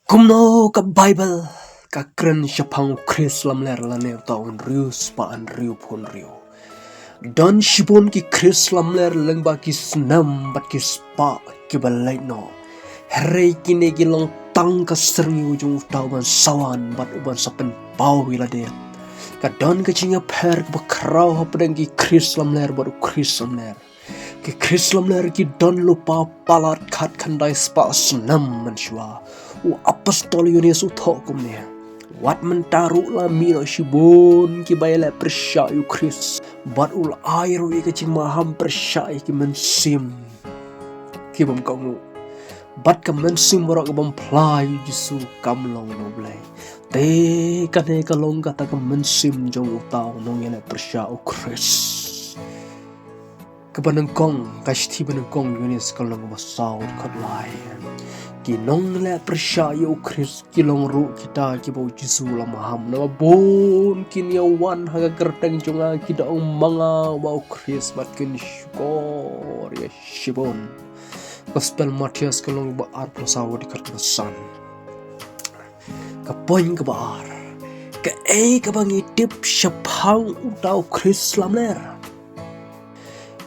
Kumno ka Bible ka kren shapang Chris lamler lane taun rius pa an riu pon riu. Don shibon ki Chris lamler lengba ki snam bat ki spa ki balai no. Herei kine ki long tang ka serni ujung tawan sawan bat uban sapen pau wila de. Ka don ka chinga per ka bakrau hapdeng ki Chris lamler baru Chris lamler. Ki Chris lamler ki don lupa palat kat kandai spa snam manshwa. Apostol Yunis uthokum ne wat mentaru la miro shibon ki bayala persya yu Chris bat ul airu ki cing maham persya ki mensim ki bam kamu bat ka mensim borok bam play jisu kam long no blai te kane ka long kata ka mensim jong utau nong yana persya u Chris kebanengkong kashti benengkong Yunis kalong basau kat lai kinong le persya Chris kilong ru kita ki bau jisu la maham na bon kin yawan haga gerteng jonga kita ong manga bau Chris bat kin syukor ya shibon gospel Matias kalong ba ar prasawa di kertasan ka poin ka bar ka ka bangi tip syapang utau Chris lamler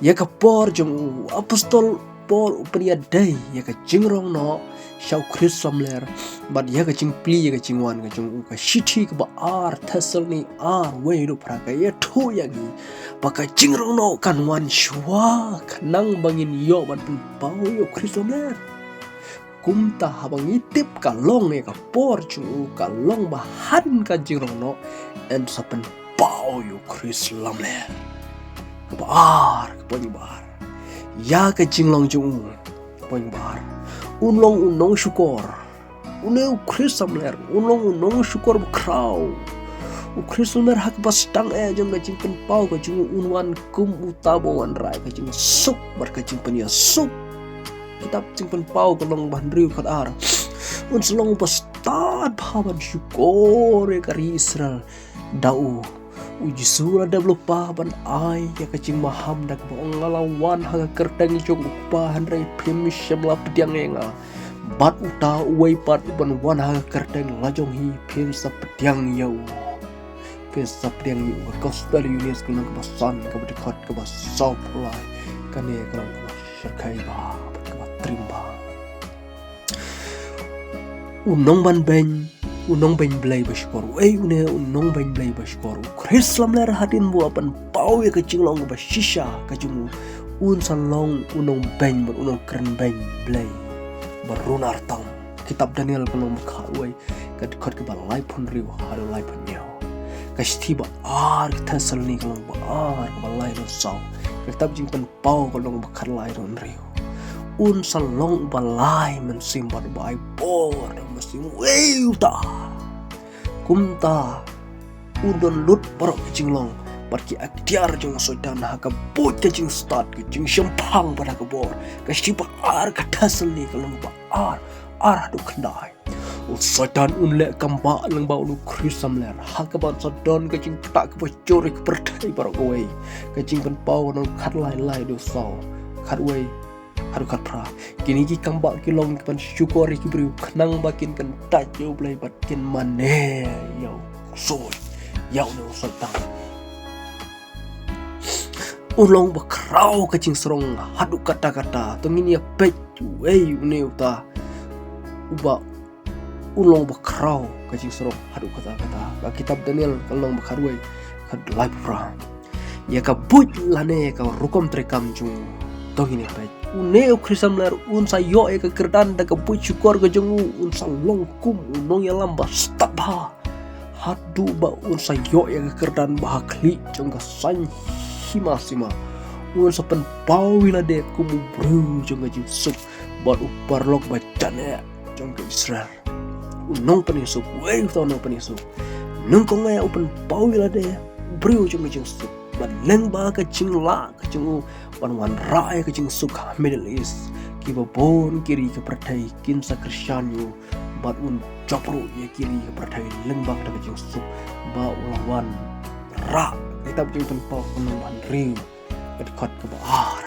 ya ka por jong apostol Paul upria day ya ka jingrong no Shau Chris lamler but ya ka jing pli ya ka jing wan ka jong ka shiti ka ba ar thasal ni ar we ru praga ya thu ya gi ba ka jingrong no kan wan shwa kanang bangin yo ban pun pau yo Chris lamler kumta habang itip ka long ya ka por chu ka long ba han ka jingrong no and sapen pau yo Chris lamler ka ba ar ka pon bar ya ka jinglong jung pon bar unong syukor uneu Chris lamler unong syukor bekrau Chris lamler hak bastang jong ka jing pen pau ka jing unwan kum utabo wan rai ka jing suk bar ka jing pen ya suk kitab jing pen pau ka long ban riu kat ar un selong bastad bhaban syukor ka Israel dau uji sura da lupa ban ai ya kacing maham dak bong ngalawan haga kertang jong upahan rai pim syamla pediang enga bat uta uai pat ban wan haga kertang lajong hi pim sa pediang yau pim sa pediang yu gospel Yunis kunang kebasan ka berdekat ke basau pulai kane kurang ke syarkai ba ke trimba unong ban ben unong bain blay bashkor une unong bain blay bashkor Chris lamler hadin bu apan pau ya kecing long ba shisha kajung un salong unong bain ber unong keren bain blay berunar tam kitab Daniel kalong makhawai kadkot ke balai pun riu haru lai pun nyau kasti ba ar thasal ni kalong ba ar balai ro saw kitab jing pen pau kalong bakar lai ron riu un salong balai mensimbat bai por mesim weuta kumta udon lut parok jinglong parki aktiar jong sodan haka bot ke jing start ke jing sempang pada ke bor ke sipa ar ka thasel ni kalong ba ar du khandai sodan un le kamba lang ba lu Chris lamler haka ban sodan ke jing tak ke bocor ke pertai parok wei ke jing pen pau no khat lai do saw khat wei haru kat pra kini ki kambak ki long kan syukor ki beri kenang bakin kan tak yo blai bakin mane yo so yau no satang ulong bakrau kacing serong hadu kata-kata tongin ya pet wei ne uta uba ulong bakrau kacing serong hadu kata-kata ka kitab Daniel kalong bakarwei kad live pra ya ka but lane ka rukom trekam jung tongin ya pet uneu Chris lamler un sayo ke kerdan da ke puy syukor ke jengu un salong kum unong ya lamba stabha hadu ba un sayo ke kerdan bah kli jong ka san hima un sapen pawila de kum bru jong ka jisuk bat upar lok bacane jong ke Israel unong penisuk wei to no penisuk nung ko ngai open pawila de bru jong ka jisuk ban leng ba ka jingla ka jengu wan rai ke jing suk Middle East ki babon kiri ke pertai kin sa Krisyanyu bat un japru ya kiri ke pertai lengbak da jing suk ba ulawan ra kita jing tempat penumban riu dekat ke bar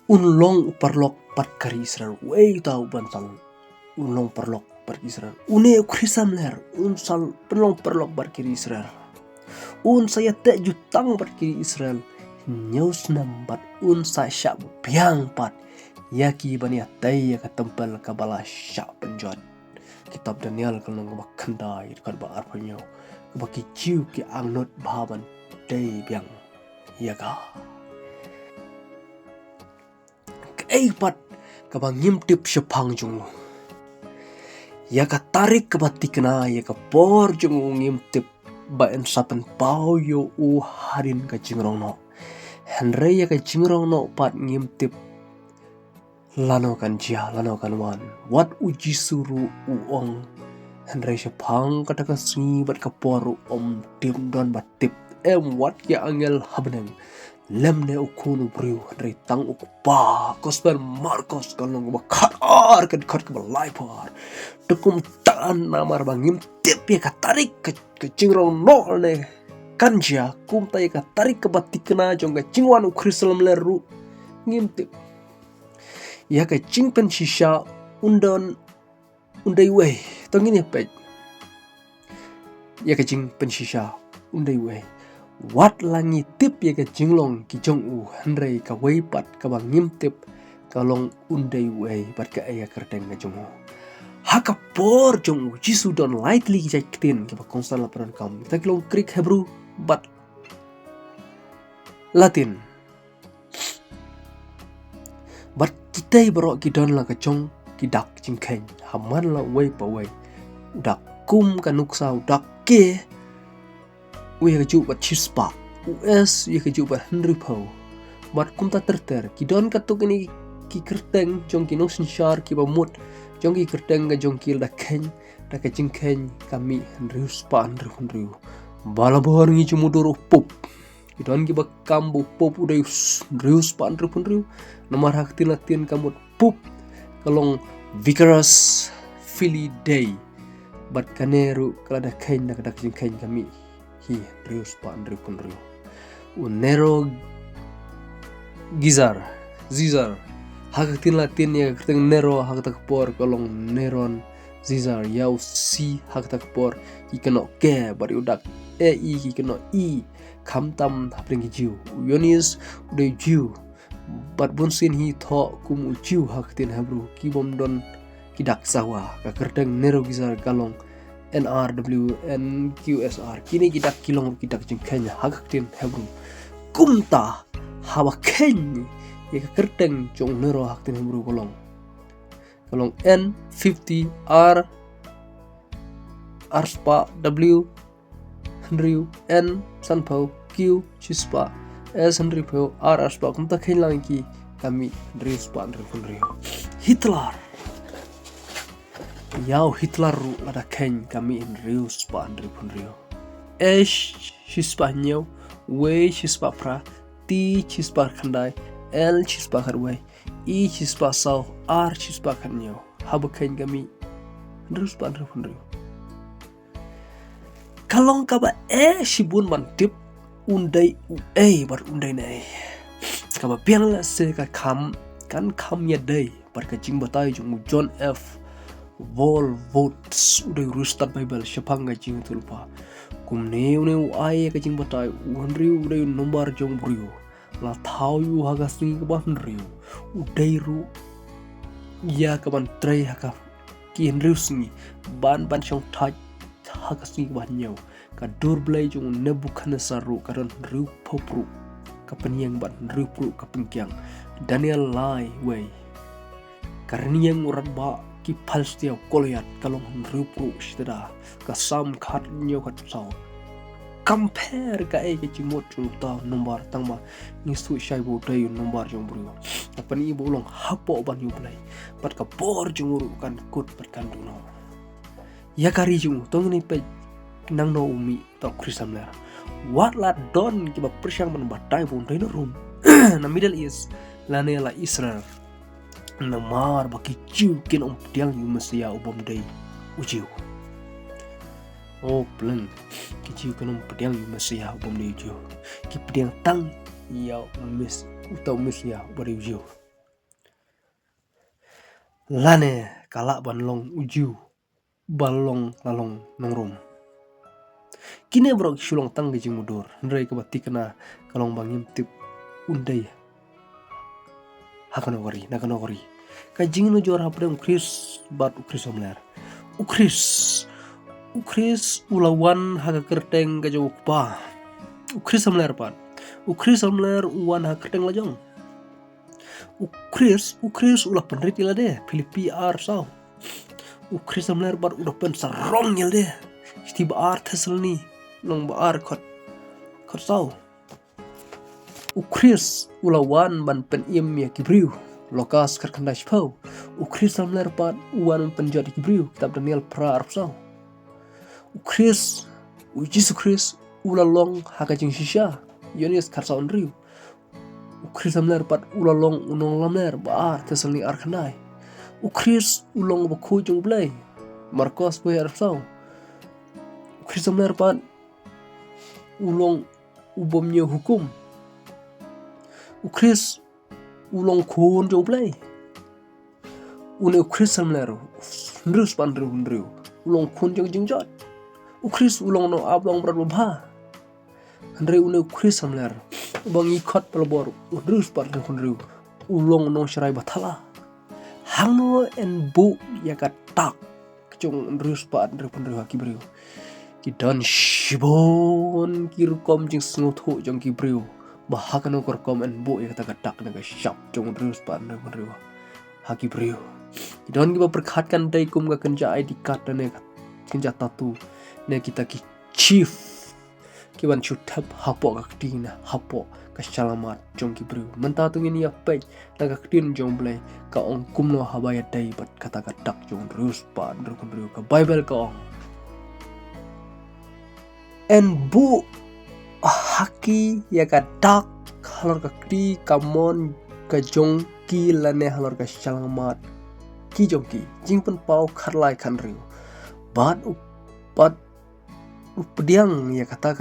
Unlong uparlok pat kari Israel wei tau bantal unlong parlok bar Israel une krisam ler unsal penlong parlok bar kiri Israel un saya te jutang bar kiri Israel nyaus nambat un sa syak biang pat yaki bani atai ya katempel kabala syak penjot kitab Daniel kalong ba khandai kan ba arpanyo ba ki jiu ki angnot baban dei biang yaga pat kabang ngimtip syapang jung ya ka tarik ke batikna ya ka por jung ngimtip ba en sapen pau yo u harin ka jingrong no henre ya ka jingrong no pat ngimtip lano kan wan wat uji suru u ong henre syapang kata ka singi bat ka poru om tim don batip wat ya angel habneng lemne ukunu briu henre tang ukpa kosper marcos kalong ba khatar kan khat ka laipar tukum tan namar bangim tip ya ka tarik ke jingrong no ne kanja kum ta ya ka tarik ke batikna jong ka jingwan ukrislam leru ngimtip ya ka jingpen shisha undai we tongini pe ya ka jingpen shisha undai we wat langi tip ya ka jinglong ki jong u henre ka weipat ka bang ngimtip kalong undai we bat ka aya kerteng ka jong haka por jong u jisu don lightly ki jaktin ki ba konsal laparan kam ta kilong Greek Hebrew bat Latin bat kita bro ki don la ka jong ki dak jingkeng haman la we pa we dak kum ka nuksa dak ke we ka ju bat chispa us ye ka ju bat Henry Poe bat kum ta terter ki don ka tuk ni ki kerteng jong ki nosin shar ki ba mut jong ki kerteng ka jong ki da ken da ka jingkeng kami Henry Henry bala bor ngi ju mudoro pop ki don ki ba kambu pop udai Henry nomor hak tilatin kamut pop kalong vigorous Philly day bat kaneru kala da ken da ka jingkeng kami hi Rius Henry unero Zizar hakatin Latin ya kerteng nero hakatak por kolong neron Zizar yau si hakatak por ikeno ke bari udak i ikeno i kamtam hapring jiu Yonis udah jiu bat bunsin hi tho kum jiu hakatin Hebrew kibom don kidak sawa ka kerteng nero Zizar kalong NRW NQSR kini kita kilong kita jengkanya hakatin Hebrew kumta hawa ken ya kerteng jong nero hakatin Hebrew kolong N50 R spa W Henry N sanpau Q chispa S Henry Poe R spa kumta ken lagi kami Henry spa Henry Hitler yau Hitler lada ken kami in Rius pa Henry chispa nyau W chispa pra T chispa khandai L chispa karwai I chispa sau R chispa kanyau haba ken kami Rius pa Henry kalong kaba shibun mantip undai bar undai nai kaba piang la se ka kam ya dai bar ka jing batai jung John F votes udah Rustat Bible syapang gajing tulpa kumne une ai gajing batai Henry udah nombar jong brio la thau yu haga singi ka Henry udah ru ya ka ban trai haka ki Henry singi ban syong thaj haga singi ka nyau ka dur blai jong Nebuchadnezzar ru karon Henry popru ka penyang ban Henry pru ka pengkyang Daniel lai way karena yang urat ba ki palstia koliat kalong rupru sida ka sam khat nyo khat saw compare ka ke chimot ta nombar tangma ni su shai bo dai nombar jong bru apan i bolong hapo ban yu blai pat ka por jong ru kan kut pat kan duno ya kari jong tong ni pe nang no umi ta krisam la wat la don ki ba persyang man batai bon dai no rum na Middle East la ne la Israel namar baki jiu kin tiang yu mesia ubom dai ujiu plan ki jiu kin tiang yu mesia ubom dai ujiu ki tiang tang ya mes utau mesia bari ujiu lane kalak ban long uju balong lalong nongrum. Kini bro sulong tang gejing mudur ndrai ke bati kena kalong bangim tip undai hakanogori nakanogori kajing no jor hapre ukris bat ukris omler ukris ulawan haga kerteng ka jauh pa ukris omler pan ukris omler uwan haga kerteng lajong ukris ulah penrit ila deh Filipi ar sao ukris omler bat udah pen sarong yel deh tiba ar tesel ni long ba ar kot sao ukris ulawan ban pen im ya kibriu lokas kerkandai pau ukris omler pat uwan penjat kibriu kitab Daniel pra arp sao ukris Yesus Kristus ulalong hakajing shisha Yonis karsa onriu ukris amler pat ulalong unong lamler baar teselni arkandai ukris ulong baku jong blay Markos boy arsau ukris amler pat ulong ubomnya hukum ukris ulong kun jong blay une ukris amler ndrus pandru ulong kun jong jingjot ukris ulong no ablong berat babha andre une ukris amler bang ikot pelbor udrus par kendriu ulong no sharai bathala hangno en bu yakat tak cung ndrus pa andre pendriu kibriu kidan shibon kirkom jing snuthu jong kibriu bahakano korkom en bu yakata tak naga shap cung ndrus pa andre pendriu hakibriu kidan kiba perkhatkan dai kum ga kenja ID card ne kenja tatu ne kita ki chief kiban chutap hapo kaktina hapo kasalamat jong kibriu menta tungin ya pej naga ktin jong blay ka ong kumno habaya dai bat kata katak jong rus pa ndru kibriu ka bible ka ong en bu haki ya ka dak halor kakti kamon ka jong ki lane halor kasalamat ki jong ki jingpen pau kharlai khanriu bat pediang ya kata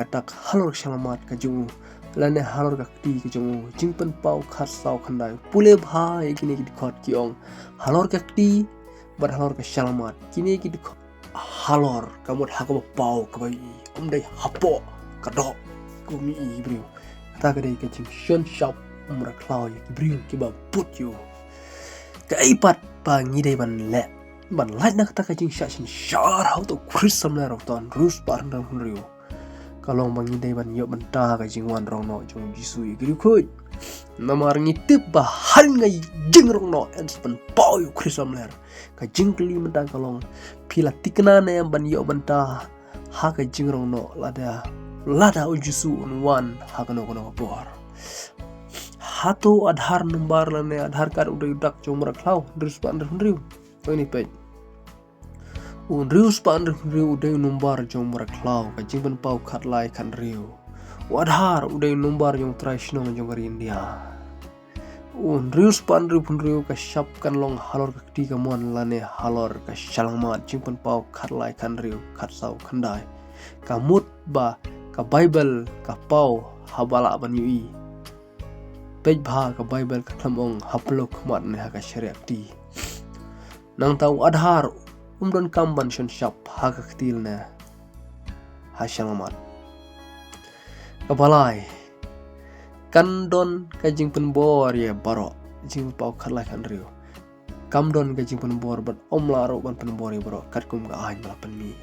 halor selamat kajungu lane halor kakti kajungu jingpen pau khasau khandai pule bhai kini ki khot kiong halor kakti bar halor ka selamat kini ki halor kamot hakaba pau kabai omdai hapo kadok kumi ibrio kata kadai kajing shon shop umra klau ya ibrio kiba put you kaipat pangi dai ban le ban light nak tak kajing shin shar how to Chris samler of ton rus par ndang hunriu kalong bangi dai ban yo benta kajing wan rong no jong jisu igri khoi namar ngitip ba hal ngai jing rong no en spen pau yu Chris samler kajing kli menta kalong pila tikna ne ban yo benta ha kajing rong no lada ujisu wan ha kano bor hato adhar numbar lane adhar card udah udak jong mara klau rus par ndang hunriu ini pej rius pan riu uday numbar jong mara klau kajing ban pau khat lai kan riu wadhar uday numbar jong traishno jong gari India rius pan riu ka shap kan long halor kakti ka mon lane halor ka shalangmat jing pan pau khat lai kan riu khat sau khandai ka mut ba ka bible ka pau habala ban yui pej bha ka bible ka thamong haplok mat ne ha ka syariat ti nang tau adhar umdon kamban shon shap haka ktil na hasyalamat kabalai kandon kajing penbor ya baro jing pau kharlai kan riu kamdon kajing penbor bat omlaro ban penbor ya baro katkum ga ain bala penmi